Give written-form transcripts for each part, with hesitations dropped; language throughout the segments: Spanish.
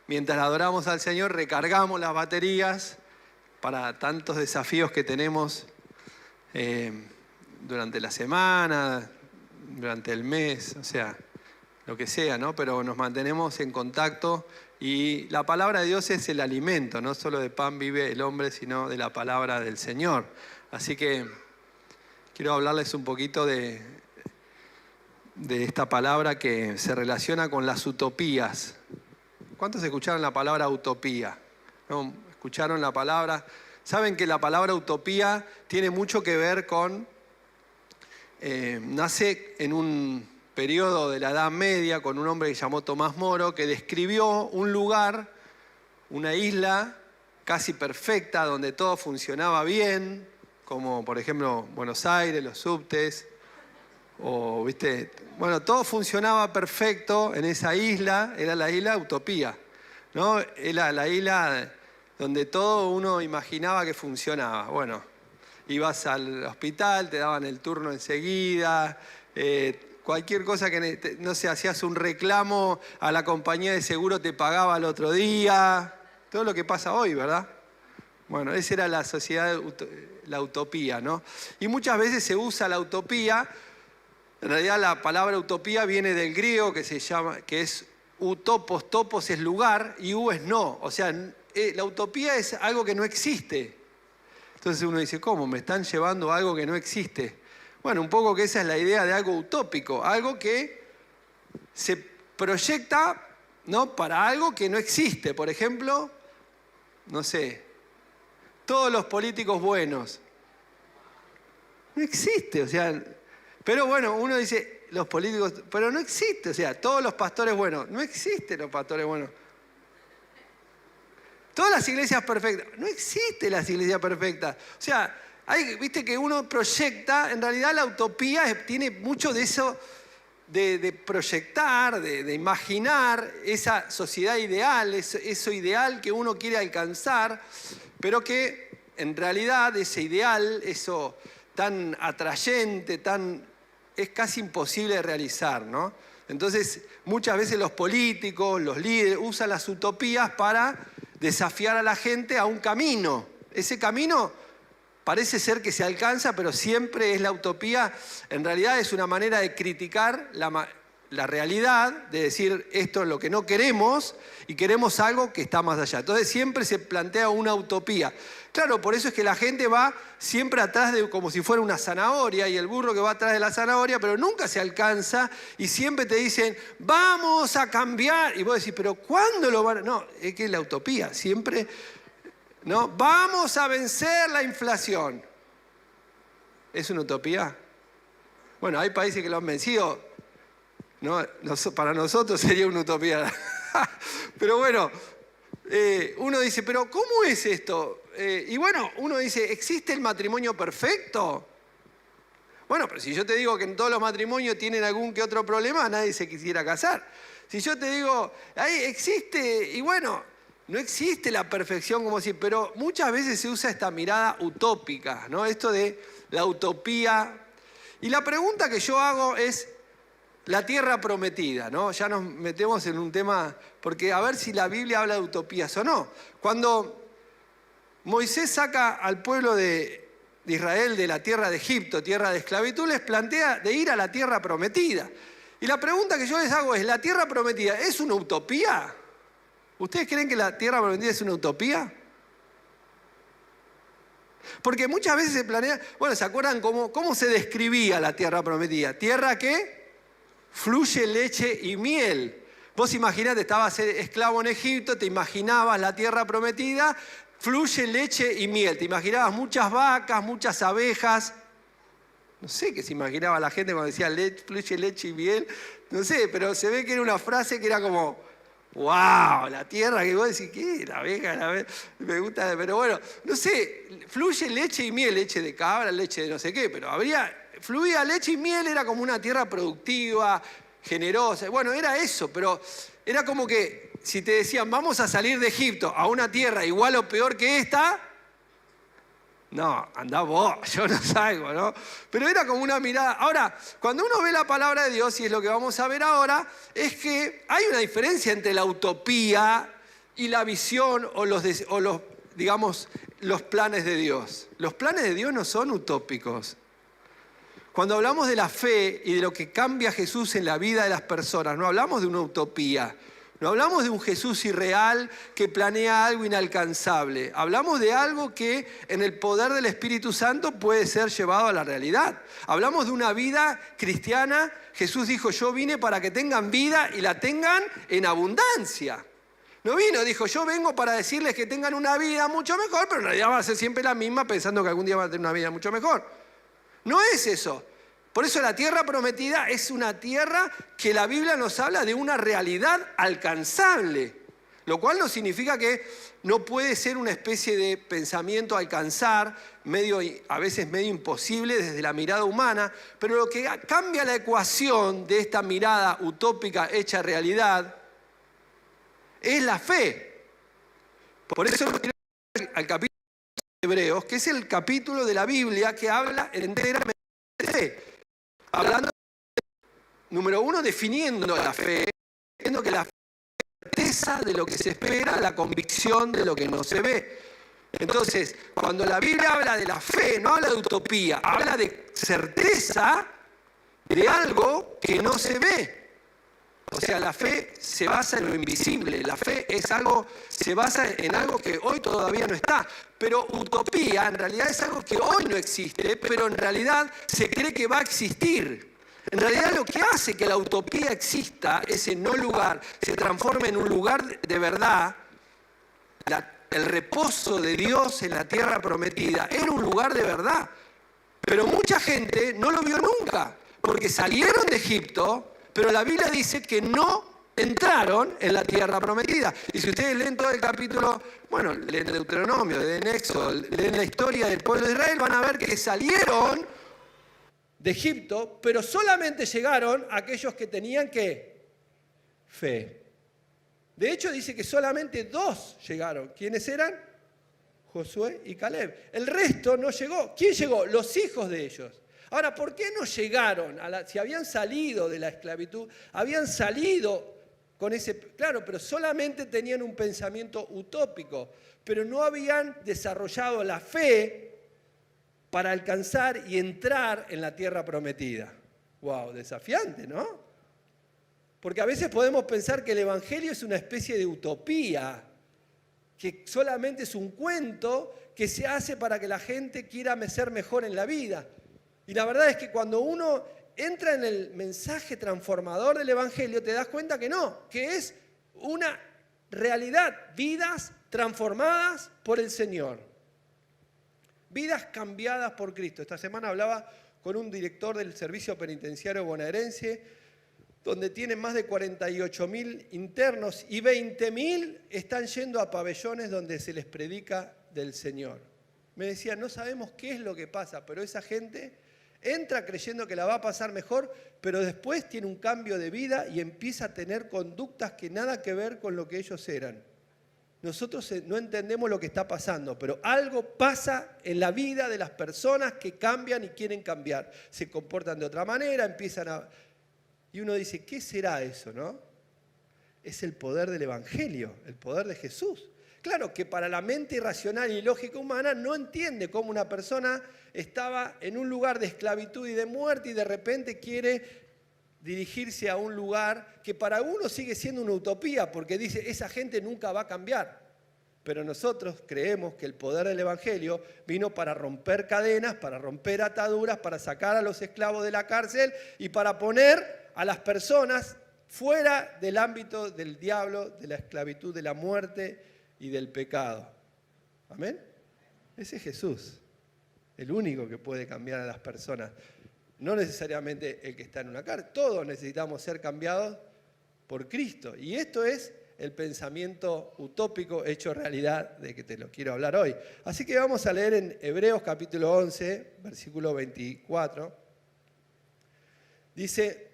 mientras adoramos al Señor, recargamos las baterías para tantos desafíos que tenemos durante la semana, durante el mes, o sea, lo que sea, ¿no? Pero nos mantenemos en contacto y la palabra de Dios es el alimento, no solo de pan vive el hombre, sino de la palabra del Señor. Así que quiero hablarles un poquito de esta palabra que se relaciona con las utopías. ¿Cuántos escucharon la palabra utopía? ¿No? ¿Escucharon la palabra? Saben que la palabra utopía tiene mucho que ver con... nace en un periodo de la Edad Media con un hombre que se llamó Tomás Moro, que describió un lugar, una isla casi perfecta, donde todo funcionaba bien, como por ejemplo Buenos Aires, los subtes, o viste, bueno, todo funcionaba perfecto en esa isla, era la isla Utopía, ¿no? Era la isla donde todo uno imaginaba que funcionaba. Bueno, ibas al hospital, te daban el turno enseguida, cualquier cosa que, no sé, hacías un reclamo a la compañía de seguro, te pagaba al otro día, todo lo que pasa hoy, ¿verdad? Bueno, esa era la sociedad, la utopía, ¿no? Y muchas veces se usa la utopía. En realidad la palabra utopía viene del griego que es utopos, topos es lugar y u es no. O sea, la utopía es algo que no existe. Entonces uno dice, ¿cómo? ¿Me están llevando a algo que no existe? Bueno, un poco que esa es la idea de algo utópico, algo que se proyecta, ¿no?, para algo que no existe. Por ejemplo, no sé, todos los políticos buenos. No existe, o sea... Pero bueno, uno dice, los políticos, pero no existe, o sea, todos los pastores buenos, no existen los pastores buenos. Todas las iglesias perfectas, no existen las iglesias perfectas. O sea, viste que uno proyecta, en realidad la utopía tiene mucho de eso, de proyectar, de imaginar esa sociedad ideal, eso ideal que uno quiere alcanzar, pero que en realidad ese ideal, eso tan atrayente, es casi imposible de realizar, ¿no? Entonces, muchas veces los políticos, los líderes, usan las utopías para desafiar a la gente a un camino. Ese camino parece ser que se alcanza, pero siempre es la utopía. En realidad es una manera de criticar la realidad, de decir esto es lo que no queremos y queremos algo que está más allá. Entonces siempre se plantea una utopía. Claro, por eso es que la gente va siempre atrás de como si fuera una zanahoria y el burro que va atrás de la zanahoria, pero nunca se alcanza y siempre te dicen, vamos a cambiar. Y vos decís, pero ¿cuándo lo van a...? No, es que es la utopía, siempre, ¿no? Vamos a vencer la inflación. ¿Es una utopía? Bueno, hay países que lo han vencido. No, para nosotros sería una utopía. Pero bueno, uno dice, pero ¿cómo es esto? Y bueno, uno dice, ¿existe el matrimonio perfecto? Bueno, pero si yo te digo que en todos los matrimonios tienen algún que otro problema, nadie se quisiera casar. Si yo te digo, ahí existe, y bueno, no existe la perfección como si, pero muchas veces se usa esta mirada utópica, ¿no? Esto de la utopía. Y la pregunta que yo hago es, la tierra prometida, ¿no? Ya nos metemos en un tema, porque a ver si la Biblia habla de utopías o no. Cuando Moisés saca al pueblo de Israel de la tierra de Egipto, tierra de esclavitud, les plantea de ir a la tierra prometida. Y la pregunta que yo les hago es, ¿la tierra prometida es una utopía? ¿Ustedes creen que la tierra prometida es una utopía? Porque muchas veces se planea, bueno, ¿se acuerdan cómo se describía la tierra prometida? ¿Tierra qué? Fluye leche y miel. Vos imaginate, estabas esclavo en Egipto, te imaginabas la tierra prometida, fluye leche y miel. Te imaginabas muchas vacas, muchas abejas. No sé qué se imaginaba la gente cuando decía fluye leche y miel. No sé, pero se ve que era una frase que era como, wow, la tierra, que vos decís, ¿qué? La abeja, me gusta, pero bueno, no sé, fluye leche y miel, leche de cabra, leche de no sé qué, pero fluía leche y miel, era como una tierra productiva, generosa. Bueno, era eso, pero era como que si te decían, vamos a salir de Egipto a una tierra igual o peor que esta, no, andá vos, yo no salgo, ¿no? Pero era como una mirada. Ahora, cuando uno ve la palabra de Dios, y es lo que vamos a ver ahora, es que hay una diferencia entre la utopía y la visión o digamos, los planes de Dios. Los planes de Dios no son utópicos. Cuando hablamos de la fe y de lo que cambia Jesús en la vida de las personas, no hablamos de una utopía, no hablamos de un Jesús irreal que planea algo inalcanzable. Hablamos de algo que en el poder del Espíritu Santo puede ser llevado a la realidad. Hablamos de una vida cristiana. Jesús dijo, yo vine para que tengan vida y la tengan en abundancia. No vino, dijo, yo vengo para decirles que tengan una vida mucho mejor, pero en realidad va a ser siempre la misma pensando que algún día van a tener una vida mucho mejor. No es eso. Por eso la tierra prometida es una tierra que la Biblia nos habla de una realidad alcanzable, lo cual no significa que no puede ser una especie de pensamiento a alcanzar, a veces medio imposible desde la mirada humana, pero lo que cambia la ecuación de esta mirada utópica hecha realidad es la fe. Por eso al capítulo de Hebreos, que es el capítulo de la Biblia que habla enteramente de fe. Hablando, número uno, definiendo la fe, diciendo que la fe es la certeza de lo que se espera, la convicción de lo que no se ve. Entonces, cuando la Biblia habla de la fe, no habla de utopía, habla de certeza de algo que no se ve. O sea, la fe se basa en lo invisible, la fe se basa en algo que hoy todavía no está. Pero utopía en realidad es algo que hoy no existe, pero en realidad se cree que va a existir. En realidad lo que hace que la utopía exista, ese no lugar, se transforme en un lugar de verdad, el reposo de Dios en la tierra prometida, era un lugar de verdad. Pero mucha gente no lo vio nunca, porque salieron de Egipto, pero la Biblia dice que no entraron en la tierra prometida. Y si ustedes leen todo el capítulo, bueno, leen Deuteronomio, leen Éxodo, leen la historia del pueblo de Israel, van a ver que salieron de Egipto, pero solamente llegaron aquellos que tenían ¿qué? Fe. De hecho, dice que solamente 2 llegaron. ¿Quiénes eran? Josué y Caleb. El resto no llegó. ¿Quién llegó? Los hijos de ellos. Ahora, ¿por qué no llegaron? Si habían salido de la esclavitud, habían salido con ese... Claro, pero solamente tenían un pensamiento utópico, pero no habían desarrollado la fe para alcanzar y entrar en la tierra prometida. ¡Wow! Desafiante, ¿no? Porque a veces podemos pensar que el Evangelio es una especie de utopía, que solamente es un cuento que se hace para que la gente quiera ser mejor en la vida. Y la verdad es que cuando uno entra en el mensaje transformador del Evangelio, te das cuenta que no, que es una realidad, vidas transformadas por el Señor. Vidas cambiadas por Cristo. Esta semana hablaba con un director del Servicio Penitenciario Bonaerense, donde tienen más de 48.000 internos y 20.000 están yendo a pabellones donde se les predica del Señor. Me decía, no sabemos qué es lo que pasa, pero esa gente entra creyendo que la va a pasar mejor, pero después tiene un cambio de vida y empieza a tener conductas que nada que ver con lo que ellos eran. Nosotros no entendemos lo que está pasando, pero algo pasa en la vida de las personas que cambian y quieren cambiar. Se comportan de otra manera, empiezan a... Y uno dice, ¿qué será eso, no? Es el poder del Evangelio, el poder de Jesús. Claro que para la mente irracional y lógica humana no entiende cómo una persona estaba en un lugar de esclavitud y de muerte y de repente quiere dirigirse a un lugar que para uno sigue siendo una utopía porque dice, esa gente nunca va a cambiar. Pero nosotros creemos que el poder del Evangelio vino para romper cadenas, para romper ataduras, para sacar a los esclavos de la cárcel y para poner a las personas fuera del ámbito del diablo, de la esclavitud, de la muerte y del pecado. ¿Amén? Ese es Jesús, el único que puede cambiar a las personas. No necesariamente el que está en una cárcel. Todos necesitamos ser cambiados por Cristo. Y esto es el pensamiento utópico hecho realidad de que te lo quiero hablar hoy. Así que vamos a leer en Hebreos capítulo 11, versículo 24. Dice,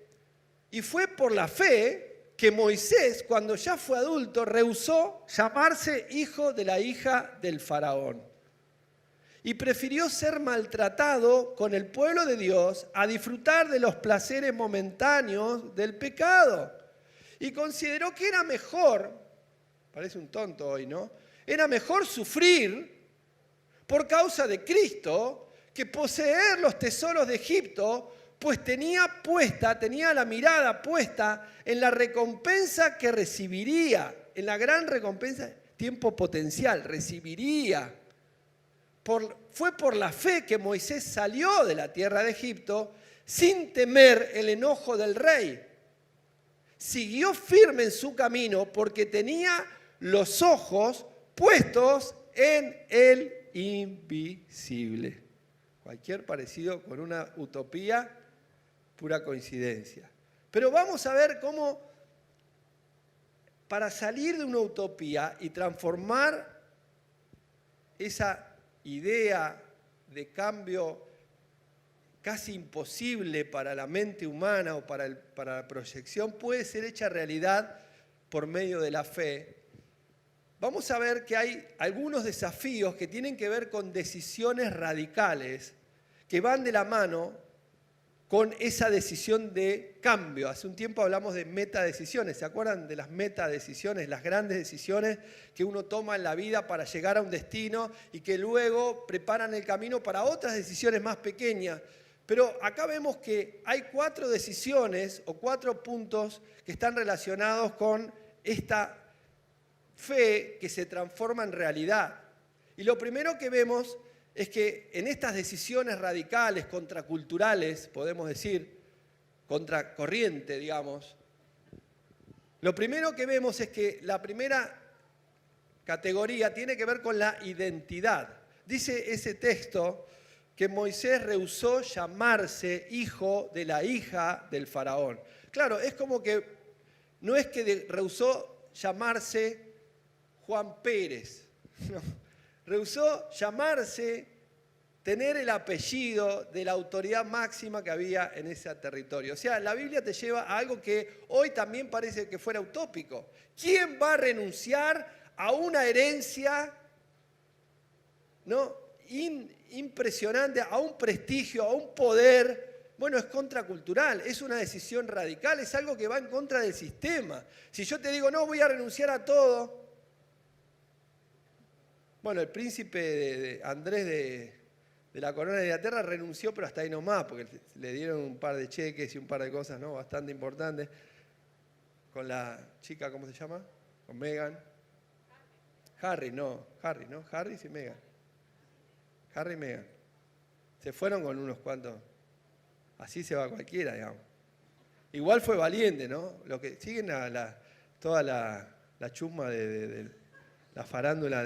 y fue por la fe que Moisés, cuando ya fue adulto, rehusó llamarse hijo de la hija del faraón. Y prefirió ser maltratado con el pueblo de Dios a disfrutar de los placeres momentáneos del pecado. Y consideró que era mejor Parece un tonto hoy, ¿no? Era mejor sufrir por causa de Cristo que poseer los tesoros de Egipto, pues tenía la mirada puesta en la recompensa que recibiría, en la gran recompensa, tiempo potencial, recibiría. Fue por la fe que Moisés salió de la tierra de Egipto sin temer el enojo del rey. Siguió firme en su camino porque tenía los ojos puestos en el invisible. Cualquier parecido con una utopía, pura coincidencia. Pero vamos a ver cómo, para salir de una utopía y transformar esa idea de cambio casi imposible para la mente humana o para la proyección, puede ser hecha realidad por medio de la fe. Vamos a ver que hay algunos desafíos que tienen que ver con decisiones radicales que van de la mano con esa decisión de cambio. Hace un tiempo hablamos de metadecisiones. ¿Se acuerdan de las metadecisiones? Las grandes decisiones que uno toma en la vida para llegar a un destino y que luego preparan el camino para otras decisiones más pequeñas. Pero acá vemos que hay 4 decisiones o 4 puntos que están relacionados con esta fe que se transforma en realidad. Y lo primero que vemos es que en estas decisiones radicales, contraculturales, podemos decir, contracorriente, digamos, lo primero que vemos es que la primera categoría tiene que ver con la identidad. Dice ese texto que Moisés rehusó llamarse hijo de la hija del faraón. Claro, es como que no es que rehusó llamarse Juan Pérez, no. Rehusó llamarse, tener el apellido de la autoridad máxima que había en ese territorio. O sea, la Biblia te lleva a algo que hoy también parece que fuera utópico. ¿Quién va a renunciar a una herencia, ¿no?, impresionante, a un prestigio, a un poder? Bueno, es contracultural, es una decisión radical, es algo que va en contra del sistema. Si yo te digo, no, voy a renunciar a todo. Bueno, el príncipe Andrés de la corona de Inglaterra renunció, pero hasta ahí nomás, porque le dieron un par de cheques y un par de cosas, ¿no?, bastante importantes. Con la chica, ¿cómo se llama? Con Meghan. Harry, sí, Meghan. Harry y Meghan. Se fueron con unos cuantos. Así se va cualquiera, digamos. Igual fue valiente, ¿no? Lo que siguen toda la chusma de la farándula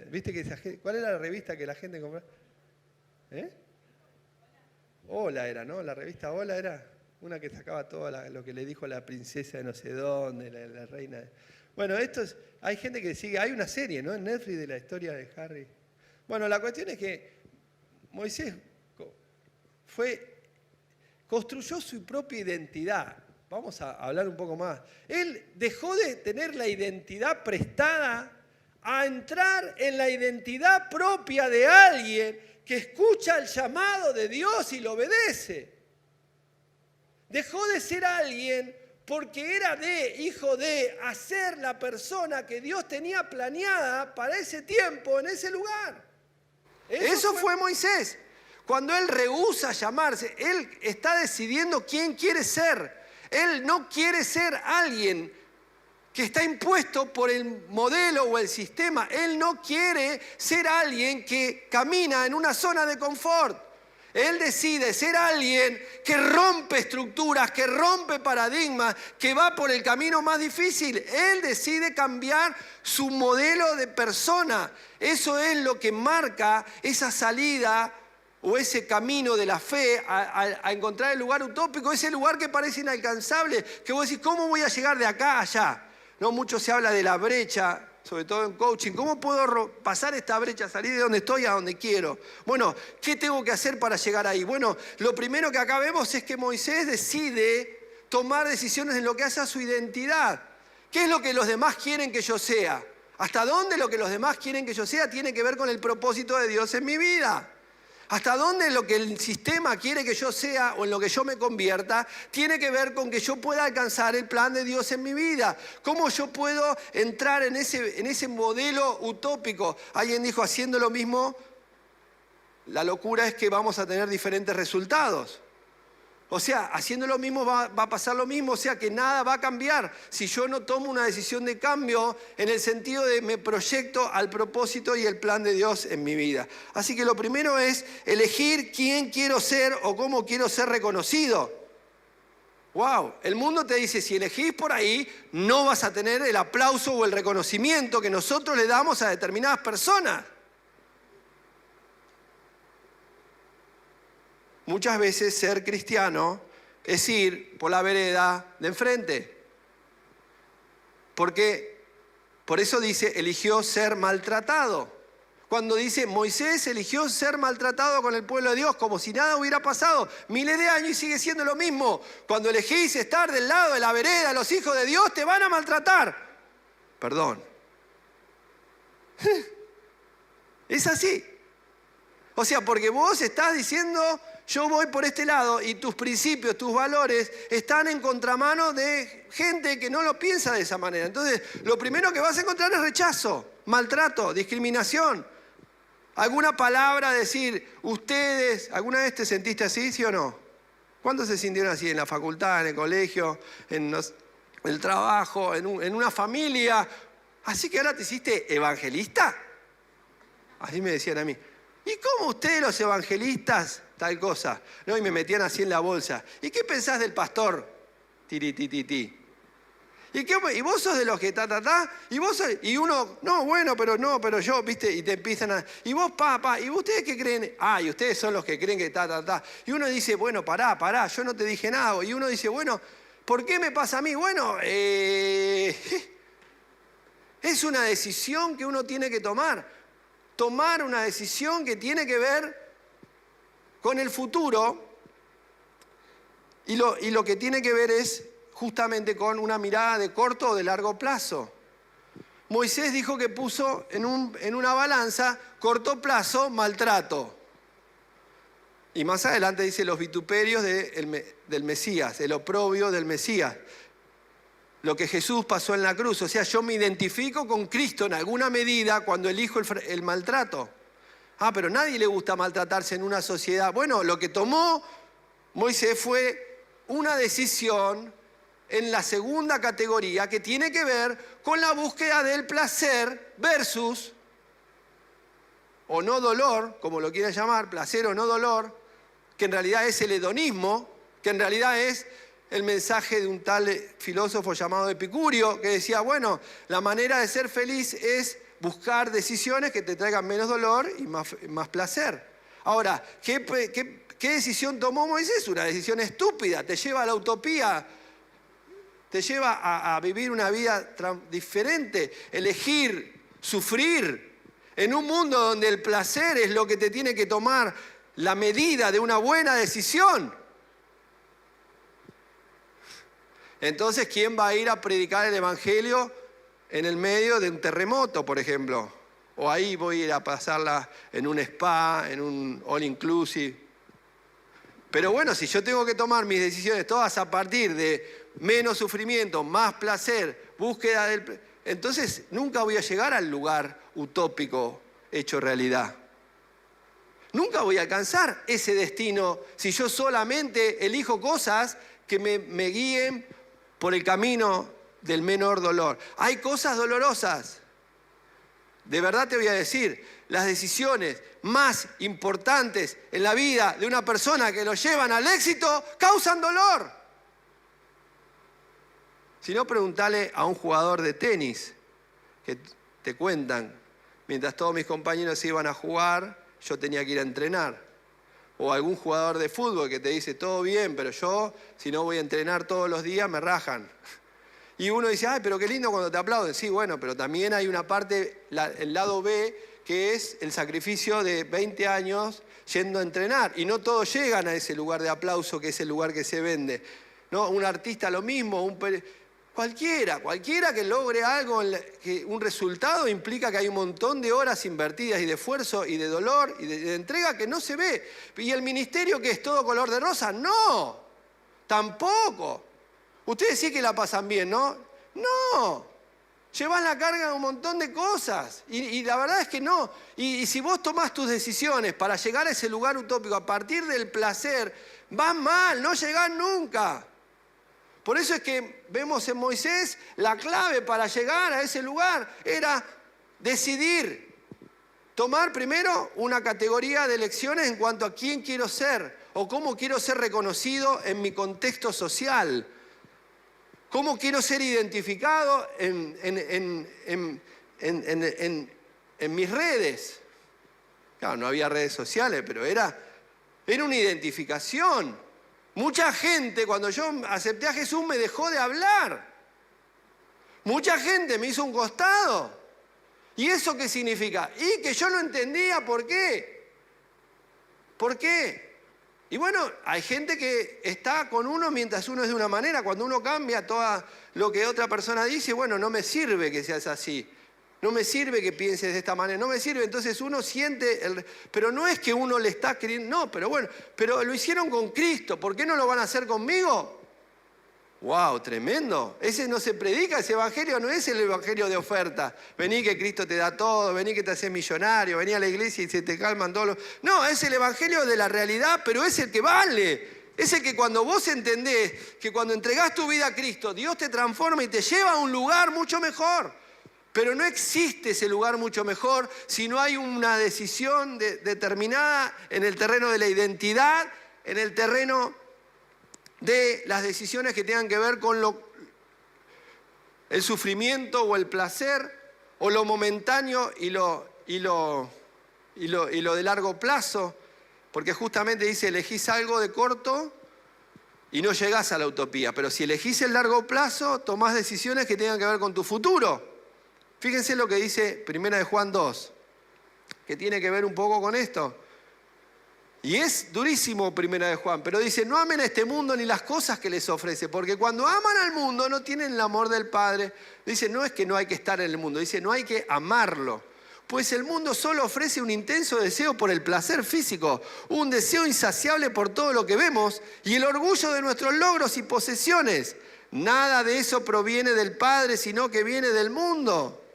¿viste que cuál era la revista que la gente compraba? Hola era, ¿no? La revista Hola era una que sacaba todo lo que le dijo la princesa de no sé dónde, la reina. Bueno, hay gente que sigue, hay una serie, ¿no?, en Netflix de la historia de Harry. Bueno, la cuestión es que Moisés construyó su propia identidad. Vamos a hablar un poco más. Él dejó de tener la identidad prestada a entrar en la identidad propia de alguien que escucha el llamado de Dios y lo obedece. Dejó de ser alguien porque era hijo de, a ser la persona que Dios tenía planeada para ese tiempo, en ese lugar. Eso fue Moisés. Cuando él rehúsa llamarse, él está decidiendo quién quiere ser. Él no quiere ser alguien que está impuesto por el modelo o el sistema. Él no quiere ser alguien que camina en una zona de confort. Él decide ser alguien que rompe estructuras, que rompe paradigmas, que va por el camino más difícil. Él decide cambiar su modelo de persona. Eso es lo que marca esa salida o ese camino de la fe a encontrar el lugar utópico, ese lugar que parece inalcanzable, que vos decís, ¿cómo voy a llegar de acá a allá? No, mucho se habla de la brecha, sobre todo en coaching. ¿Cómo puedo pasar esta brecha, salir de donde estoy a donde quiero? Bueno, ¿qué tengo que hacer para llegar ahí? Bueno, lo primero que acá vemos es que Moisés decide tomar decisiones en lo que hace a su identidad. ¿Qué es lo que los demás quieren que yo sea? ¿Hasta dónde lo que los demás quieren que yo sea tiene que ver con el propósito de Dios en mi vida? Hasta dónde lo que el sistema quiere que yo sea o en lo que yo me convierta tiene que ver con que yo pueda alcanzar el plan de Dios en mi vida. ¿Cómo yo puedo entrar en ese modelo utópico? Alguien dijo, haciendo lo mismo, la locura es que vamos a tener diferentes resultados. O sea, haciendo lo mismo va a pasar lo mismo, o sea que nada va a cambiar si yo no tomo una decisión de cambio en el sentido de me proyecto al propósito y el plan de Dios en mi vida. Así que lo primero es elegir quién quiero ser o cómo quiero ser reconocido. ¡Wow! El mundo te dice, si elegís por ahí, no vas a tener el aplauso o el reconocimiento que nosotros le damos a determinadas personas. Muchas veces ser cristiano es ir por la vereda de enfrente. Porque, por eso dice, eligió ser maltratado. Cuando dice, Moisés eligió ser maltratado con el pueblo de Dios, como si nada hubiera pasado. Miles de años y sigue siendo lo mismo. Cuando elegís estar del lado de la vereda, los hijos de Dios te van a maltratar. Perdón. Es así. O sea, porque vos estás diciendo, yo voy por este lado y tus principios, tus valores están en contramano de gente que no lo piensa de esa manera. Entonces, lo primero que vas a encontrar es rechazo, maltrato, discriminación. Alguna palabra, decir, ustedes, ¿alguna vez te sentiste así, sí o no? ¿Cuántos se sintieron así en la facultad, en el colegio, en el trabajo, en una familia? Así que ahora te hiciste evangelista. Así me decían a mí. ¿Y cómo ustedes los evangelistas tal cosa? ¿No? Y me metían así en la bolsa. ¿Y qué pensás del pastor? Tiritititi. ¿Y vos sos de los que y uno, no, bueno, pero yo, ¿viste? Y te empiezan a... Y vos, ¿y ustedes qué creen? Y ustedes son los que creen que Y uno dice, bueno, pará, yo no te dije nada. Y uno dice, bueno, ¿por qué me pasa a mí? Bueno, es una decisión que uno tiene que tomar. Tomar una decisión que tiene que ver con el futuro y lo que tiene que ver es justamente con una mirada de corto o de largo plazo. Moisés dijo que puso en una balanza corto plazo, maltrato. Y más adelante dice los vituperios del Mesías, el oprobio del Mesías. Lo que Jesús pasó en la cruz. O sea, yo me identifico con Cristo en alguna medida cuando elijo el maltrato. Pero a nadie le gusta maltratarse en una sociedad. Bueno, lo que tomó Moisés fue una decisión en la segunda categoría que tiene que ver con la búsqueda del placer versus, o no dolor, como lo quieran llamar, placer o no dolor, que en realidad es el hedonismo, que en realidad es el mensaje de un tal filósofo llamado Epicurio, que decía, bueno, la manera de ser feliz es buscar decisiones que te traigan menos dolor y más placer. Ahora, ¿qué decisión tomó Moisés? Una decisión estúpida, te lleva a la utopía, te lleva a vivir una vida diferente, elegir, sufrir, en un mundo donde el placer es lo que te tiene que tomar la medida de una buena decisión. Entonces, ¿quién va a ir a predicar el evangelio en el medio de un terremoto, por ejemplo? O ahí voy a ir a pasarla en un spa, en un all inclusive. Pero bueno, si yo tengo que tomar mis decisiones todas a partir de menos sufrimiento, más placer, búsqueda del... Entonces, nunca voy a llegar al lugar utópico hecho realidad. Nunca voy a alcanzar ese destino si yo solamente elijo cosas que me guíen por el camino del menor dolor. Hay cosas dolorosas. De verdad te voy a decir, las decisiones más importantes en la vida de una persona que lo llevan al éxito causan dolor. Si no, preguntale a un jugador de tenis que te cuentan, mientras todos mis compañeros iban a jugar, yo tenía que ir a entrenar. O algún jugador de fútbol que te dice, todo bien, pero yo, si no voy a entrenar todos los días, me rajan. Y uno dice, pero qué lindo cuando te aplauden. Sí, bueno, pero también hay una parte, el lado B, que es el sacrificio de 20 años yendo a entrenar. Y no todos llegan a ese lugar de aplauso, que es el lugar que se vende. ¿No? Un artista lo mismo. Cualquiera que logre algo, que un resultado implica que hay un montón de horas invertidas y de esfuerzo y de dolor y de entrega que no se ve. ¿Y el ministerio que es todo color de rosa? No, tampoco. Ustedes sí que la pasan bien, ¿no? No, llevas la carga de un montón de cosas y la verdad es que no. Y si vos tomás tus decisiones para llegar a ese lugar utópico a partir del placer, vas mal, no llegás nunca. Por eso es que vemos en Moisés la clave para llegar a ese lugar era decidir, tomar primero una categoría de elecciones en cuanto a quién quiero ser o cómo quiero ser reconocido en mi contexto social, cómo quiero ser identificado en mis redes. Claro, no había redes sociales, pero era una identificación. Mucha gente, cuando yo acepté a Jesús, me dejó de hablar. Mucha gente me hizo un costado. ¿Y eso qué significa? Y que yo no entendía por qué. ¿Por qué? Y bueno, hay gente que está con uno mientras uno es de una manera. Cuando uno cambia todo lo que otra persona dice, bueno, no me sirve que seas así. No me sirve que pienses de esta manera, no me sirve. Entonces uno siente, pero no es que uno le está queriendo, no, pero bueno, pero lo hicieron con Cristo, ¿por qué no lo van a hacer conmigo? ¡Wow! Tremendo. Ese no se predica, ese evangelio no es el evangelio de oferta. Vení que Cristo te da todo, vení que te haces millonario, vení a la iglesia y se te calman todos los... No, es el evangelio de la realidad, pero es el que vale. Es el que cuando vos entendés que cuando entregás tu vida a Cristo, Dios te transforma y te lleva a un lugar mucho mejor. Pero no existe ese lugar mucho mejor si no hay una decisión determinada en el terreno de la identidad, en el terreno de las decisiones que tengan que ver con el sufrimiento o el placer o lo momentáneo y lo de largo plazo. Porque justamente dice, elegís algo de corto y no llegás a la utopía. Pero si elegís el largo plazo, tomás decisiones que tengan que ver con tu futuro. Fíjense lo que dice 1 Juan 2, que tiene que ver un poco con esto. Y es durísimo 1 Juan, pero dice, no amen a este mundo ni las cosas que les ofrece, porque cuando aman al mundo no tienen el amor del Padre. Dice, no es que no hay que estar en el mundo, dice, no hay que amarlo. Pues el mundo solo ofrece un intenso deseo por el placer físico, un deseo insaciable por todo lo que vemos y el orgullo de nuestros logros y posesiones. Nada de eso proviene del Padre, sino que viene del mundo.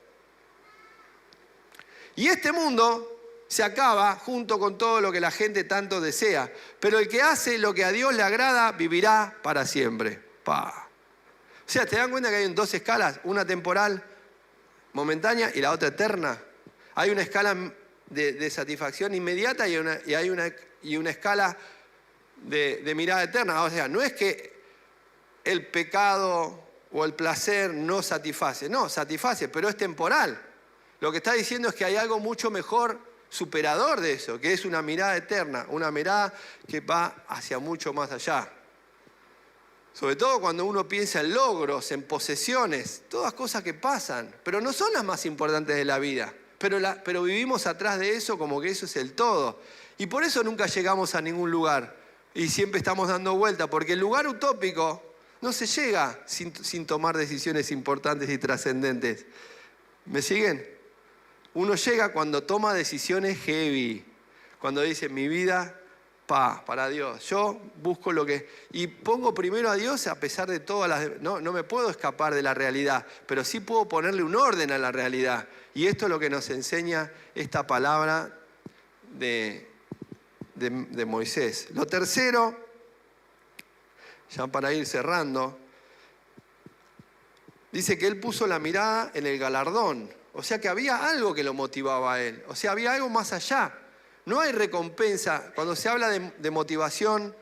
Y este mundo se acaba junto con todo lo que la gente tanto desea. Pero el que hace lo que a Dios le agrada, vivirá para siempre. ¡Pah! O sea, ¿te dan cuenta que hay dos escalas? Una temporal, momentánea, y la otra eterna. Hay una escala de satisfacción inmediata y hay una escala de mirada eterna. O sea, no es que el pecado o el placer no satisface. No, satisface, pero es temporal. Lo que está diciendo es que hay algo mucho mejor, superador de eso, que es una mirada eterna, una mirada que va hacia mucho más allá. Sobre todo cuando uno piensa en logros, en posesiones, todas cosas que pasan, pero no son las más importantes de la vida. Pero vivimos atrás de eso como que eso es el todo. Y por eso nunca llegamos a ningún lugar y siempre estamos dando vuelta, porque el lugar utópico no se llega sin tomar decisiones importantes y trascendentes. ¿Me siguen? Uno llega cuando toma decisiones heavy, cuando dice mi vida, para Dios. Yo busco lo que... Y pongo primero a Dios a pesar de todas las... No me puedo escapar de la realidad, pero sí puedo ponerle un orden a la realidad. Y esto es lo que nos enseña esta palabra de Moisés. Lo tercero, ya para ir cerrando, dice que él puso la mirada en el galardón. O sea que había algo que lo motivaba a él. O sea, había algo más allá. No hay recompensa. Cuando se habla de motivación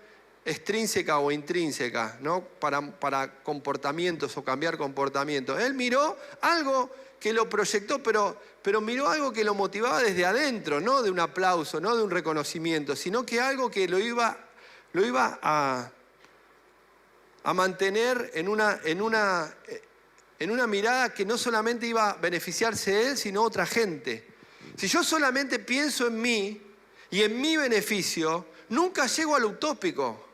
extrínseca o intrínseca, ¿no? Para comportamientos o cambiar comportamientos. Él miró algo que lo proyectó, pero miró algo que lo motivaba desde adentro, no de un aplauso, no de un reconocimiento, sino que algo que lo iba a mantener en una mirada que no solamente iba a beneficiarse él, sino otra gente. Si yo solamente pienso en mí y en mi beneficio, nunca llego a lo utópico,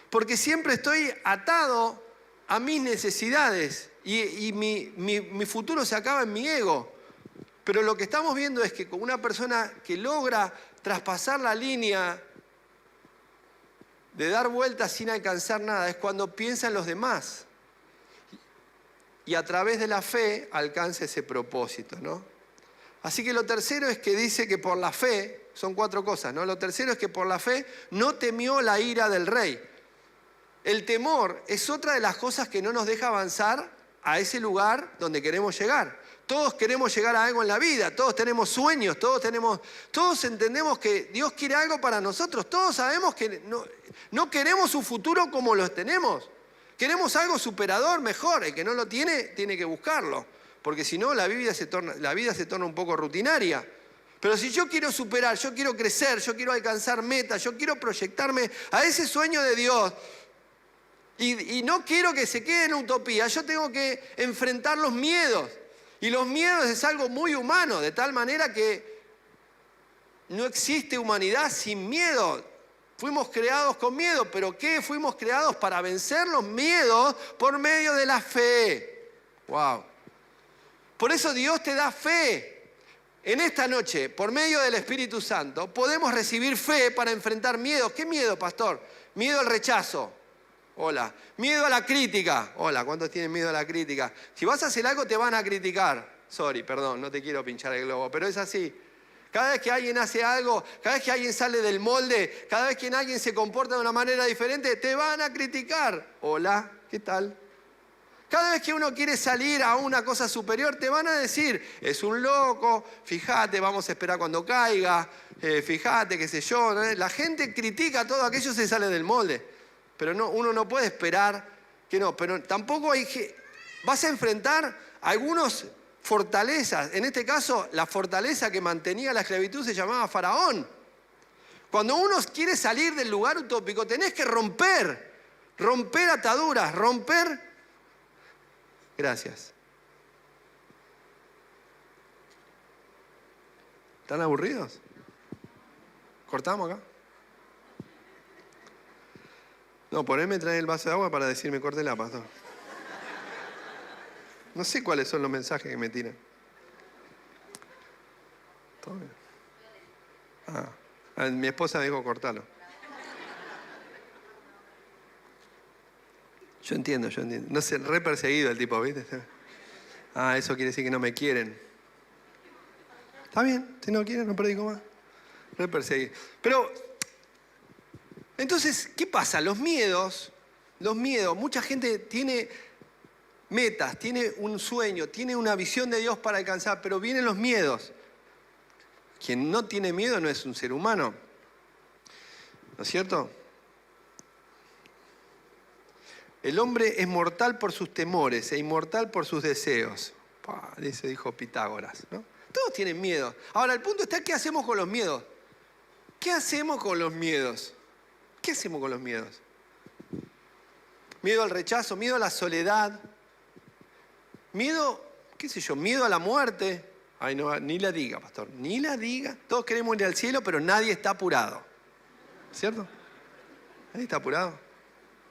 porque siempre estoy atado a mis necesidades y mi futuro se acaba en mi ego. Pero lo que estamos viendo es que con una persona que logra traspasar la línea de dar vueltas sin alcanzar nada, es cuando piensa en los demás. Y a través de la fe alcanza ese propósito, ¿no? Así que lo tercero es que dice que por la fe, son 4 cosas, ¿no? Lo tercero es que por la fe no temió la ira del rey. El temor es otra de las cosas que no nos deja avanzar a ese lugar donde queremos llegar. Todos queremos llegar a algo en la vida, todos tenemos sueños, todos entendemos que Dios quiere algo para nosotros, todos sabemos que no queremos un futuro como lo tenemos. Queremos algo superador, mejor. El que no lo tiene, tiene que buscarlo. Porque si no, la vida se torna un poco rutinaria. Pero si yo quiero superar, yo quiero crecer, yo quiero alcanzar metas, yo quiero proyectarme a ese sueño de Dios y no quiero que se quede en utopía, yo tengo que enfrentar los miedos. Y los miedos es algo muy humano, de tal manera que no existe humanidad sin miedo. Fuimos creados con miedo, pero ¿qué? Fuimos creados para vencer los miedos por medio de la fe. ¡Wow! Por eso Dios te da fe. En esta noche, por medio del Espíritu Santo, podemos recibir fe para enfrentar miedos. ¿Qué miedo, pastor? Miedo al rechazo. Hola. Miedo a la crítica. Hola, ¿cuántos tienen miedo a la crítica? Si vas a hacer algo te van a criticar. Sorry, perdón, no te quiero pinchar el globo, pero es así. Cada vez que alguien hace algo, cada vez que alguien sale del molde, cada vez que alguien se comporta de una manera diferente, te van a criticar. Hola, ¿qué tal? Cada vez que uno quiere salir a una cosa superior, te van a decir, es un loco, fíjate, vamos a esperar cuando caiga, fíjate, qué sé yo. La gente critica todo aquello, se sale del molde. Pero no, uno no puede esperar que no. Pero tampoco vas a enfrentar algunas fortalezas. En este caso, la fortaleza que mantenía la esclavitud se llamaba Faraón. Cuando uno quiere salir del lugar utópico, tenés que romper ataduras, romper. Gracias. ¿Están aburridos? ¿Cortamos acá? No, por él me trae el vaso de agua para decirme córtela, pastor. No sé cuáles son los mensajes que me tiran. ¿Todo bien? Mi esposa me dijo cortalo. Yo entiendo. No sé, re perseguido el tipo, ¿viste? Eso quiere decir que no me quieren. Está bien, si no quieren no predico más. Re perseguido. Pero, entonces, ¿qué pasa? Los miedos, mucha gente tiene metas, tiene un sueño, tiene una visión de Dios para alcanzar, pero vienen los miedos. Quien no tiene miedo no es un ser humano, ¿no es cierto? El hombre es mortal por sus temores e inmortal por sus deseos. Ese dijo Pitágoras, ¿no? Todos tienen miedo. Ahora, el punto está, ¿qué hacemos con los miedos? ¿Qué hacemos con los miedos? ¿Qué hacemos con los miedos? Miedo al rechazo, miedo a la soledad, miedo, qué sé yo, miedo a la muerte. Ay, no, ni la diga, pastor, ni la diga. Todos queremos ir al cielo, pero nadie está apurado. ¿Cierto? Nadie está apurado.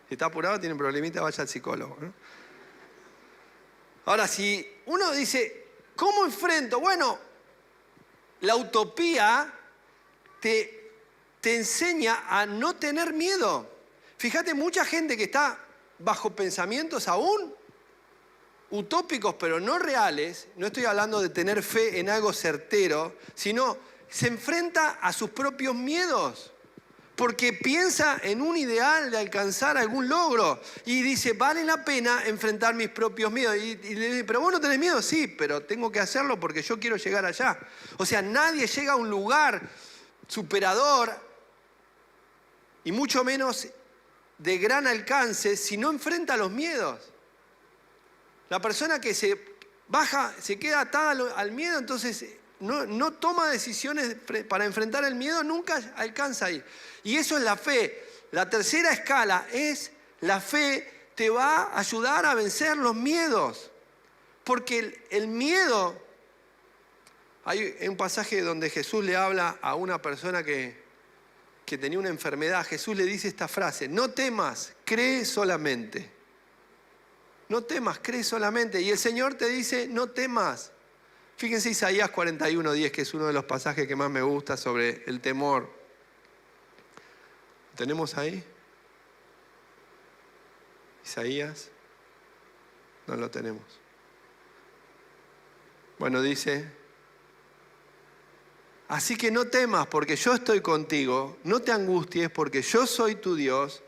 Si está apurado, tiene un problemita, vaya al psicólogo, ¿no? Ahora, si uno dice, ¿cómo enfrento? Bueno, la utopía te enseña a no tener miedo. Fíjate, mucha gente que está bajo pensamientos aún utópicos, pero no reales, no estoy hablando de tener fe en algo certero, sino se enfrenta a sus propios miedos. Porque piensa en un ideal de alcanzar algún logro y dice, vale la pena enfrentar mis propios miedos. Y le dice, pero vos no tenés miedo, sí, pero tengo que hacerlo porque yo quiero llegar allá. O sea, nadie llega a un lugar superador y mucho menos de gran alcance si no enfrenta los miedos. La persona que se baja, se queda atada al miedo, entonces no toma decisiones para enfrentar el miedo, nunca alcanza ahí. Y eso es la fe. La tercera escala es la fe te va a ayudar a vencer los miedos. Porque el miedo, hay un pasaje donde Jesús le habla a una persona que tenía una enfermedad. Jesús le dice esta frase, no temas, cree solamente. No temas, cree solamente. Y el Señor te dice, no temas. Fíjense Isaías 41:10, que es uno de los pasajes que más me gusta sobre el temor. ¿Lo tenemos ahí? Isaías. No lo tenemos. Bueno, dice, así que no temas porque yo estoy contigo, no te angusties porque yo soy tu Dios,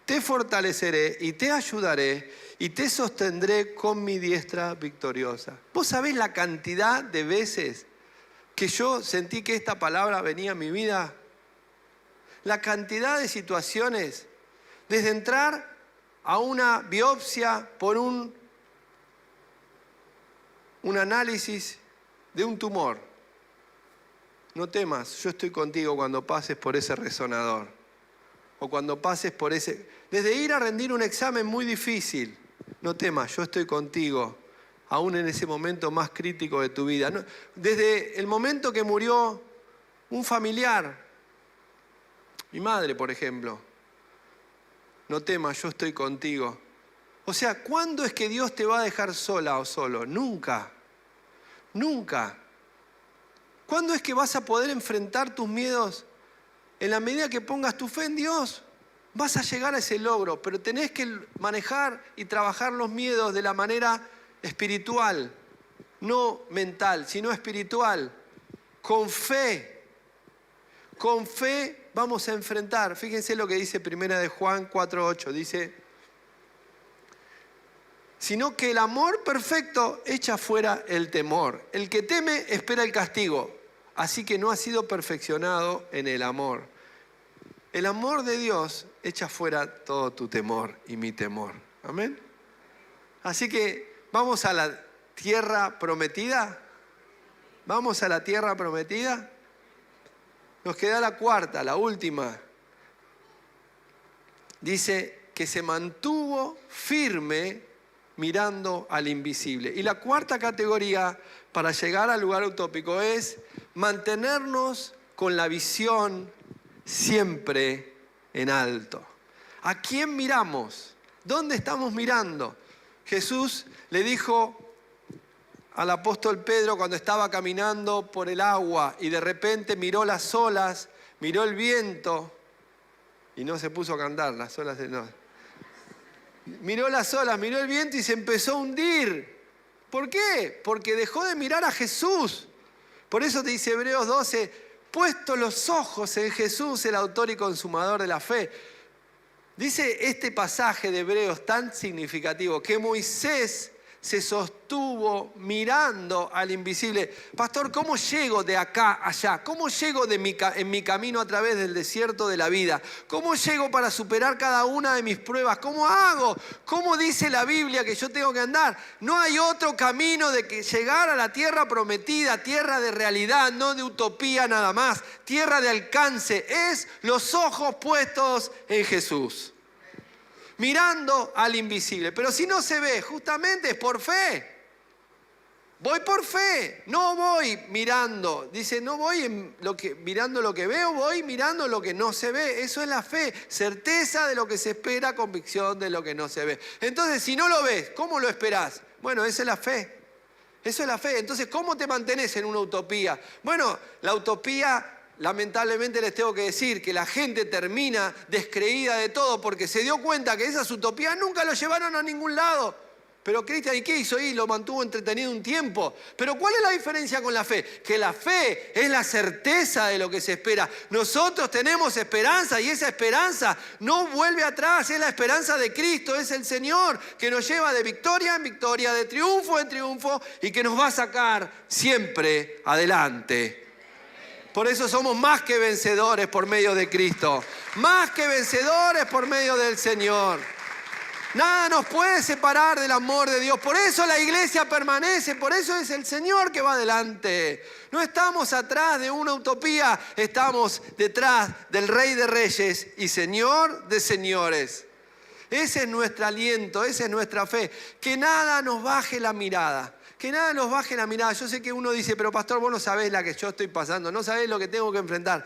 te fortaleceré y te ayudaré y te sostendré con mi diestra victoriosa. ¿Vos sabés la cantidad de veces que yo sentí que esta palabra venía a mi vida? La cantidad de situaciones, desde entrar a una biopsia por un análisis de un tumor. No temas, yo estoy contigo cuando pases por ese resonador. O cuando pases por ese... Desde ir a rendir un examen muy difícil. No temas, yo estoy contigo, aún en ese momento más crítico de tu vida. Desde el momento que murió un familiar, mi madre, por ejemplo. No temas, yo estoy contigo. O sea, ¿cuándo es que Dios te va a dejar sola o solo? Nunca. Nunca. ¿Cuándo es que vas a poder enfrentar tus miedos? En la medida que pongas tu fe en Dios, vas a llegar a ese logro, pero tenés que manejar y trabajar los miedos de la manera espiritual, no mental, sino espiritual, con fe. Con fe vamos a enfrentar. Fíjense lo que dice 1 de Juan 4:8, dice, sino que el amor perfecto echa fuera el temor. El que teme espera el castigo, así que no ha sido perfeccionado en el amor. El amor de Dios echa fuera todo tu temor y mi temor. Amén. Así que vamos a la tierra prometida. Vamos a la tierra prometida. Nos queda la cuarta, la última. Dice que se mantuvo firme mirando al invisible. Y la cuarta categoría para llegar al lugar utópico es mantenernos con la visión siempre en alto. ¿A quién miramos? ¿Dónde estamos mirando? Jesús le dijo al apóstol Pedro cuando estaba caminando por el agua y de repente miró las olas, miró el viento y no se puso a cantar, las olas no. Miró las olas, miró el viento y se empezó a hundir. ¿Por qué? Porque dejó de mirar a Jesús. Por eso te dice Hebreos 12, puesto los ojos en Jesús, el autor y consumador de la fe. Dice este pasaje de Hebreos tan significativo que Moisés se sostuvo mirando al invisible. Pastor, ¿cómo llego de acá a allá? ¿Cómo llego en mi camino a través del desierto de la vida? ¿Cómo llego para superar cada una de mis pruebas? ¿Cómo hago? ¿Cómo dice la Biblia que yo tengo que andar? No hay otro camino de que llegar a la tierra prometida, tierra de realidad, no de utopía nada más, tierra de alcance. Es los ojos puestos en Jesús. Mirando al invisible. Pero si no se ve, justamente es por fe. Voy por fe, no voy mirando. Dice, no voy mirando lo que veo, voy mirando lo que no se ve. Eso es la fe, certeza de lo que se espera, convicción de lo que no se ve. Entonces, si no lo ves, ¿cómo lo esperás? Bueno, esa es la fe. Eso es la fe. Entonces, ¿cómo te mantenés en una utopía? Bueno, la utopía... Lamentablemente les tengo que decir que la gente termina descreída de todo porque se dio cuenta que esas utopías nunca lo llevaron a ningún lado. Pero Cristian, ¿y qué hizo ahí? Lo mantuvo entretenido un tiempo. Pero ¿cuál es la diferencia con la fe? Que la fe es la certeza de lo que se espera. Nosotros tenemos esperanza y esa esperanza no vuelve atrás. Es la esperanza de Cristo, es el Señor que nos lleva de victoria en victoria, de triunfo en triunfo y que nos va a sacar siempre adelante. Por eso somos más que vencedores por medio de Cristo. Más que vencedores por medio del Señor. Nada nos puede separar del amor de Dios. Por eso la iglesia permanece. Por eso es el Señor que va adelante. No estamos atrás de una utopía. Estamos detrás del Rey de Reyes y Señor de Señores. Ese es nuestro aliento. Esa es nuestra fe. Que nada nos baje la mirada. Que nada nos baje la mirada. Yo sé que uno dice, pero pastor, vos no sabés la que yo estoy pasando, no sabés lo que tengo que enfrentar.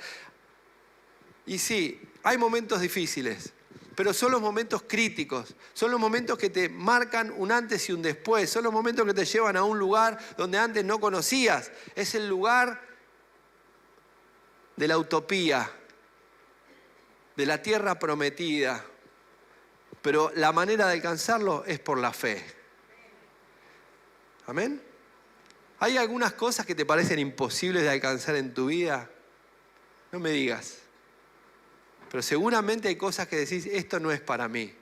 Y sí, hay momentos difíciles, pero son los momentos críticos, son los momentos que te marcan un antes y un después, son los momentos que te llevan a un lugar donde antes no conocías. Es el lugar de la utopía, de la tierra prometida, pero la manera de alcanzarlo es por la fe. ¿Amén? ¿Hay algunas cosas que te parecen imposibles de alcanzar en tu vida? No me digas. Pero seguramente hay cosas que decís, esto no es para mí.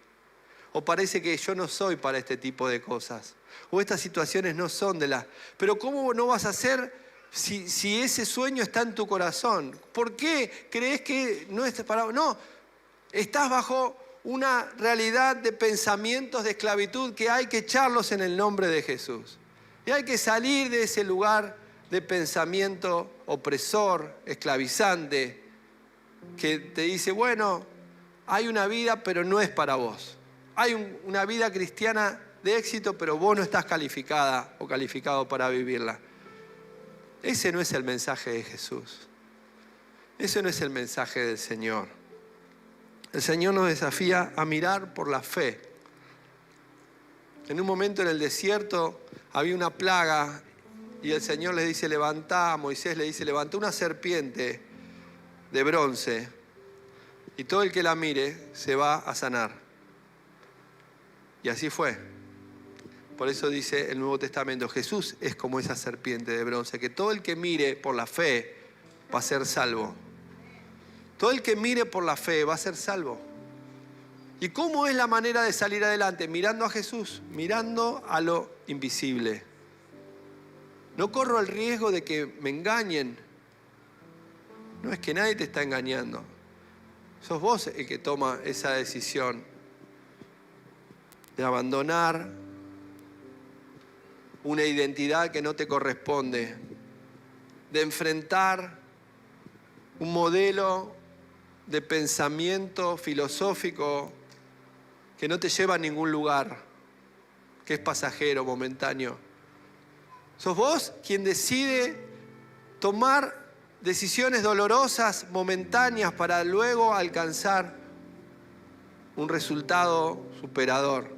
O parece que yo no soy para este tipo de cosas. O estas situaciones no son de las... Pero ¿cómo no vas a hacer si ese sueño está en tu corazón? ¿Por qué crees que no es para... No, estás bajo una realidad de pensamientos de esclavitud que hay que echarlos en el nombre de Jesús. Y hay que salir de ese lugar de pensamiento opresor, esclavizante, que te dice, bueno, hay una vida, pero no es para vos. Hay una vida cristiana de éxito, pero vos no estás calificada o calificado para vivirla. Ese no es el mensaje de Jesús. Ese no es el mensaje del Señor. El Señor nos desafía a mirar por la fe. En un momento en el desierto había una plaga y el Señor le dice, levantá, Moisés le dice, levantá una serpiente de bronce y todo el que la mire se va a sanar. Y así fue. Por eso dice el Nuevo Testamento, Jesús es como esa serpiente de bronce, que todo el que mire por la fe va a ser salvo. Todo el que mire por la fe va a ser salvo. ¿Y cómo es la manera de salir adelante? Mirando a Jesús, mirando a lo invisible. No corro el riesgo de que me engañen. No es que nadie te está engañando. Sos vos el que toma esa decisión de abandonar una identidad que no te corresponde, de enfrentar un modelo de pensamiento filosófico que no te lleva a ningún lugar, que es pasajero, momentáneo. Sos vos quien decide tomar decisiones dolorosas, momentáneas, para luego alcanzar un resultado superador.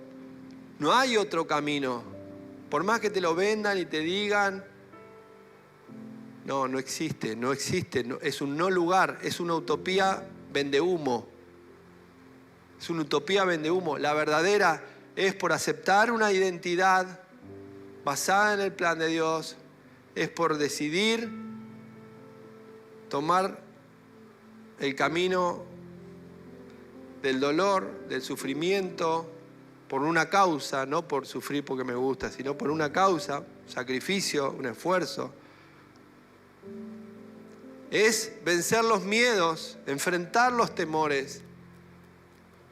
No hay otro camino. Por más que te lo vendan y te digan, no existe, no existe. No, es un no lugar, es una utopía vendehumo. Es una utopía vendehumo. La verdadera es por aceptar una identidad basada en el plan de Dios, es por decidir tomar el camino del dolor, del sufrimiento, por una causa, no por sufrir porque me gusta, sino por una causa, un sacrificio, un esfuerzo. Es vencer los miedos, enfrentar los temores,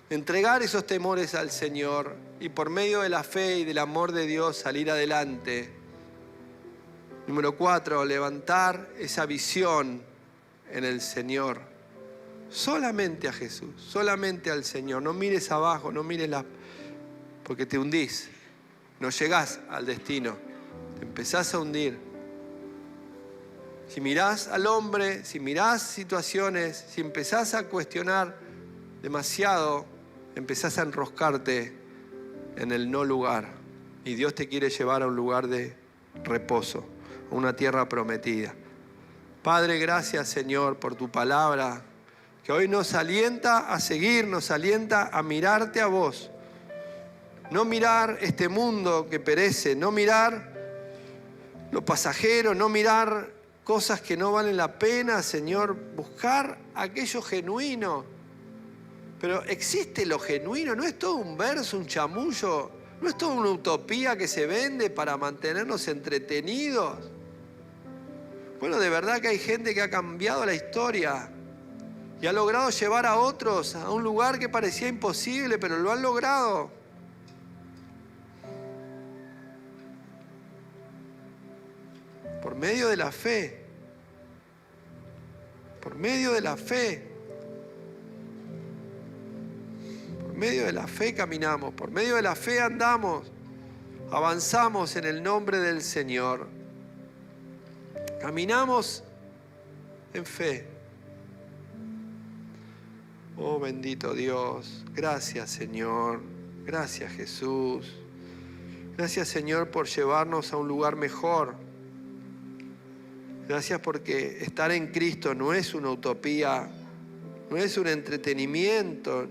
entregar esos temores al Señor y por medio de la fe y del amor de Dios salir adelante. Número 4, levantar esa visión en el Señor. Solamente a Jesús, solamente al Señor. No mires abajo, no mires porque te hundís. No llegás al destino, te empezás a hundir. Si mirás al hombre, si mirás situaciones, si empezás a cuestionar demasiado, empezás a enroscarte en el no lugar. Y Dios te quiere llevar a un lugar de reposo, a una tierra prometida. Padre, gracias, Señor, por tu palabra, que hoy nos alienta a seguir, nos alienta a mirarte a vos. No mirar este mundo que perece, no mirar lo pasajero, no mirar cosas que no valen la pena, Señor. Buscar aquello genuino. Pero existe lo genuino, no es todo un verso, un chamullo, no es toda una utopía que se vende para mantenernos entretenidos. Bueno, de verdad que hay gente que ha cambiado la historia y ha logrado llevar a otros a un lugar que parecía imposible, pero lo han logrado. Por medio de la fe. Por medio de la fe. Por medio de la fe caminamos, por medio de la fe andamos, avanzamos en el nombre del Señor. Caminamos en fe. Oh bendito Dios, gracias Señor, gracias Jesús. Gracias Señor por llevarnos a un lugar mejor. Gracias porque estar en Cristo no es una utopía, no es un entretenimiento.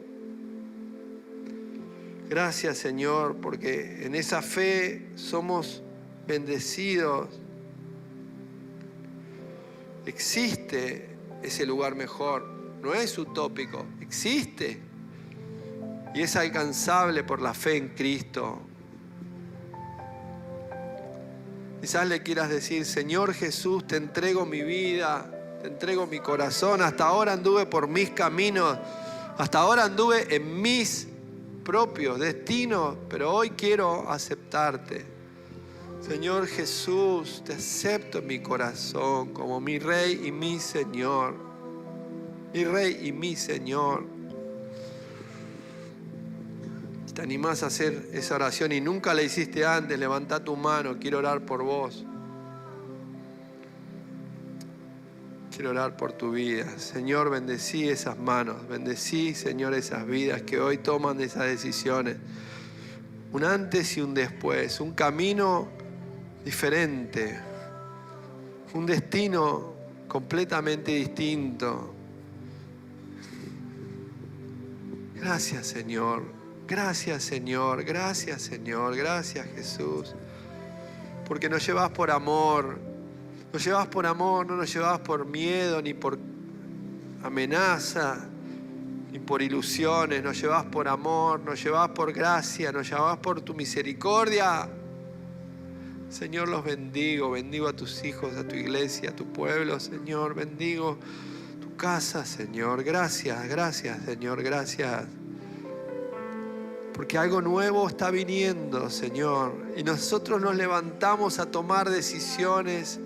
Gracias Señor porque en esa fe somos bendecidos. Existe ese lugar mejor, no es utópico, existe y es alcanzable por la fe en Cristo. Quizás le quieras decir: Señor Jesús, te entrego mi vida, te entrego mi corazón. Hasta ahora anduve por mis caminos, hasta ahora anduve en mis propios destinos, pero hoy quiero aceptarte. Señor Jesús, te acepto en mi corazón como mi Rey y mi Señor. Mi Rey y mi Señor. Si te animás a hacer esa oración y nunca la hiciste antes, levantá tu mano, quiero orar por vos. Quiero orar por tu vida. Señor, bendecí esas manos, bendecí, Señor, esas vidas que hoy toman esas decisiones. Un antes y un después, un camino diferente, un destino completamente distinto. Gracias, Señor. Gracias, Señor. Gracias, Señor. Gracias, Jesús. Porque nos llevas por amor. Nos llevas por amor, no nos llevas por miedo, ni por amenaza, ni por ilusiones. Nos llevas por amor, nos llevas por gracia, nos llevas por tu misericordia. Señor, los bendigo. Bendigo a tus hijos, a tu iglesia, a tu pueblo, Señor. Bendigo tu casa, Señor. Gracias, gracias, Señor. Gracias. Porque algo nuevo está viniendo, Señor. Y nosotros nos levantamos a tomar decisiones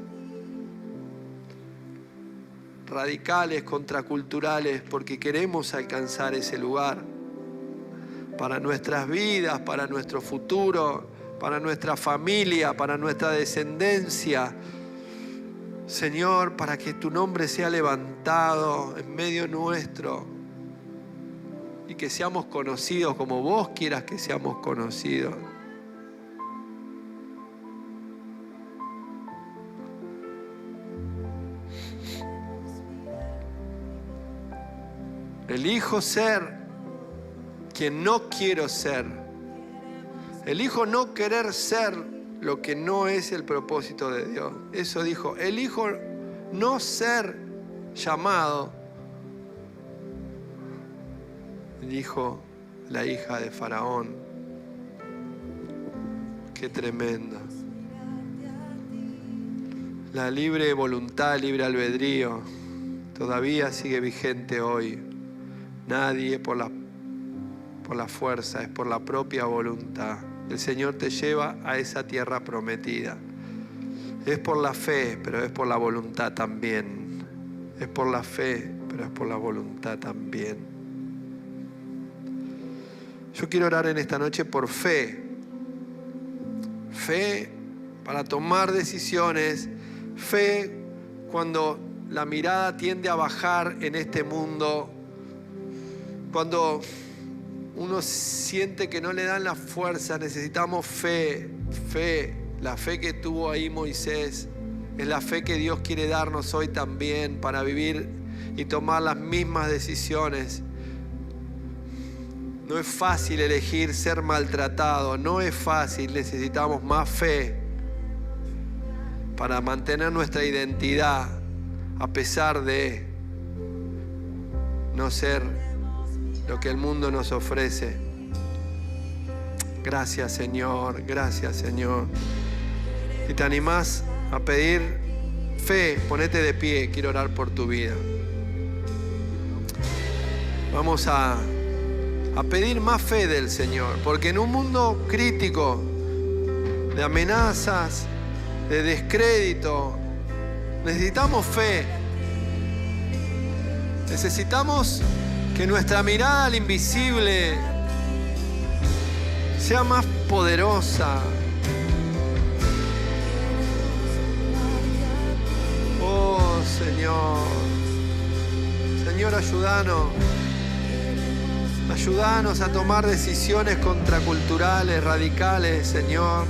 radicales, contraculturales, porque queremos alcanzar ese lugar para nuestras vidas, para nuestro futuro, para nuestra familia, para nuestra descendencia. Señor, para que tu nombre sea levantado en medio nuestro y que seamos conocidos como vos quieras que seamos conocidos. Elijo ser quien no quiero ser. Elijo no querer ser lo que no es el propósito de Dios. Eso dijo. Elijo no ser llamado, dijo la hija de Faraón. Qué tremendo. La libre voluntad, libre albedrío, todavía sigue vigente hoy. Nadie por la fuerza, es por la propia voluntad. El Señor te lleva a esa tierra prometida. Es por la fe, pero es por la voluntad también. Es por la fe, pero es por la voluntad también. Yo quiero orar en esta noche por fe. Fe para tomar decisiones. Fe cuando la mirada tiende a bajar en este mundo. Cuando uno siente que no le dan la fuerza, necesitamos fe. Fe, la fe que tuvo ahí Moisés, es la fe que Dios quiere darnos hoy también para vivir y tomar las mismas decisiones. No es fácil elegir ser maltratado, no es fácil, necesitamos más fe para mantener nuestra identidad a pesar de no ser lo que el mundo nos ofrece. Gracias, Señor, gracias, Señor. Si te animás a pedir fe, ponete de pie, quiero orar por tu vida. Vamos a pedir más fe del Señor, porque en un mundo crítico, de amenazas, de descrédito, necesitamos fe. Necesitamos que nuestra mirada al invisible sea más poderosa. Oh Señor, Señor, ayúdanos Ayúdanos a tomar decisiones contraculturales, radicales, Señor.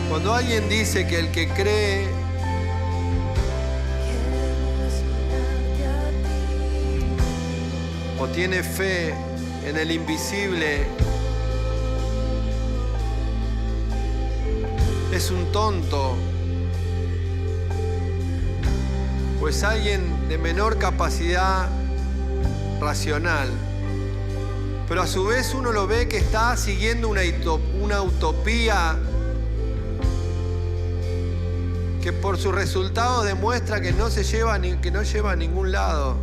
Cuando alguien dice que el que cree o tiene fe en el invisible es un tonto, o es alguien de menor capacidad racional, pero a su vez uno lo ve que está siguiendo una utopía que por sus resultados demuestra que no lleva a ningún lado.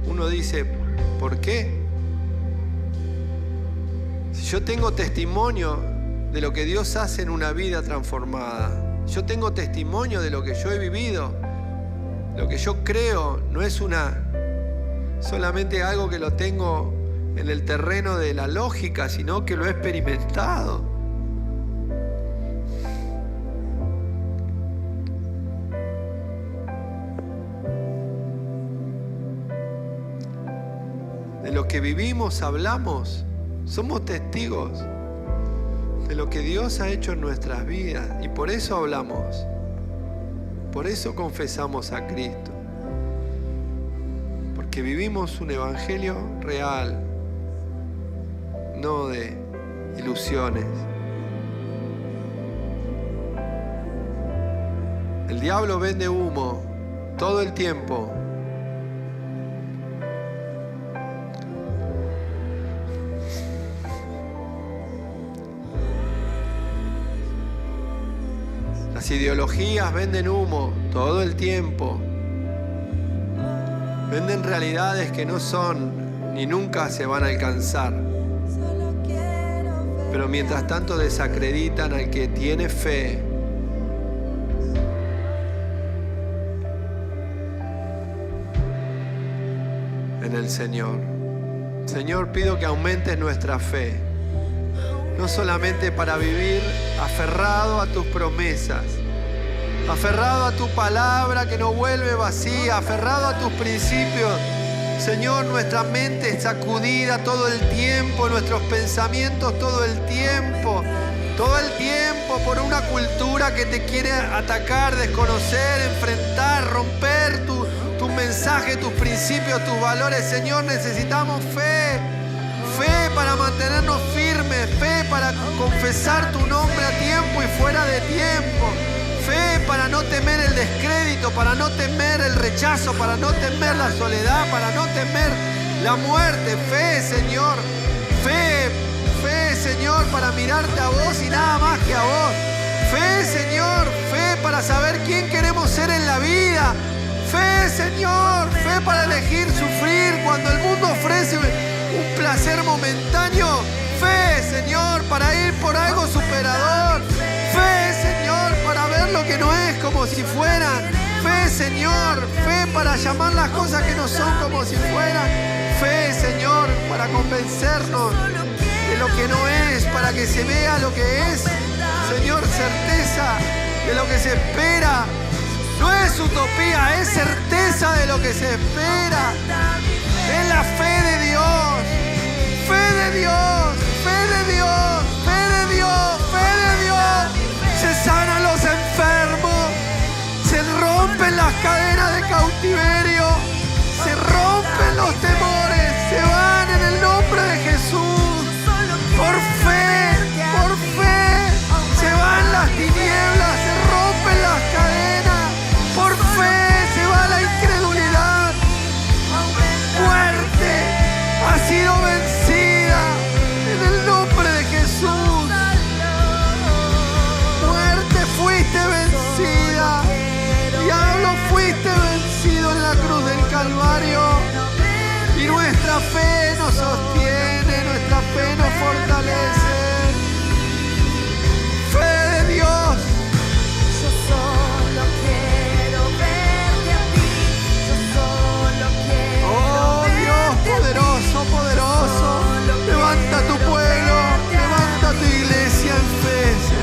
Uno dice, ¿por qué? Si yo tengo testimonio de lo que Dios hace en una vida transformada, yo tengo testimonio de lo que yo he vivido, lo que yo creo, no es solamente algo que lo tengo en el terreno de la lógica, sino que lo he experimentado. De lo que vivimos, hablamos, somos testigos de lo que Dios ha hecho en nuestras vidas y por eso hablamos, por eso confesamos a Cristo, porque vivimos un evangelio real, no de ilusiones. El diablo vende humo todo el tiempo. Las ideologías venden humo todo el tiempo. Venden realidades que no son ni nunca se van a alcanzar. Pero mientras tanto desacreditan al que tiene fe. En el Señor. Señor, pido que aumentes nuestra fe. No solamente para vivir aferrado a tus promesas, aferrado a tu palabra que no vuelve vacía, aferrado a tus principios. Señor, nuestra mente es sacudida todo el tiempo, nuestros pensamientos todo el tiempo por una cultura que te quiere atacar, desconocer, enfrentar, romper tu mensaje, tus principios, tus valores. Señor, necesitamos fe para mantenernos firmes, fe para confesar tu nombre a tiempo y fuera de tiempo, fe para no temer el descrédito, para no temer el rechazo, para no temer la soledad, para no temer la muerte. Fe, Señor, fe, Señor, para mirarte a vos y nada más que a vos. Fe, Señor, fe para saber quién queremos ser en la vida. Fe, Señor, fe para elegir sufrir cuando el mundo ofrece un placer momentáneo. Fe, Señor, para ir por algo superador. Fe, Señor, para ver lo que no es como si fuera. Fe, Señor, fe para llamar las cosas que no son como si fueran. Fe, Señor, para convencernos de lo que no es, para que se vea lo que es. Señor, certeza de lo que se espera. No es utopía, es certeza de lo que se espera. Es la fe de Dios. Fe de Dios, fe de Dios, fe de Dios, fe de Dios. Se sanan los enfermos, se rompen las cadenas de cautiverio, se rompen los temores, se van en el nombre de Jesús. Por fe, se van las tinieblas, se rompen las cadenas. Por fe se va la incredulidad. Muerte ha sido vencida en el nombre de Jesús. Muerte, fuiste vencida. Diablo, fuiste vencido en la cruz del Calvario. Y nuestra fe nos sostiene, nuestra fe nos fortalece. Fe de Dios. Yo solo quiero verte a ti, yo paciencia en fe,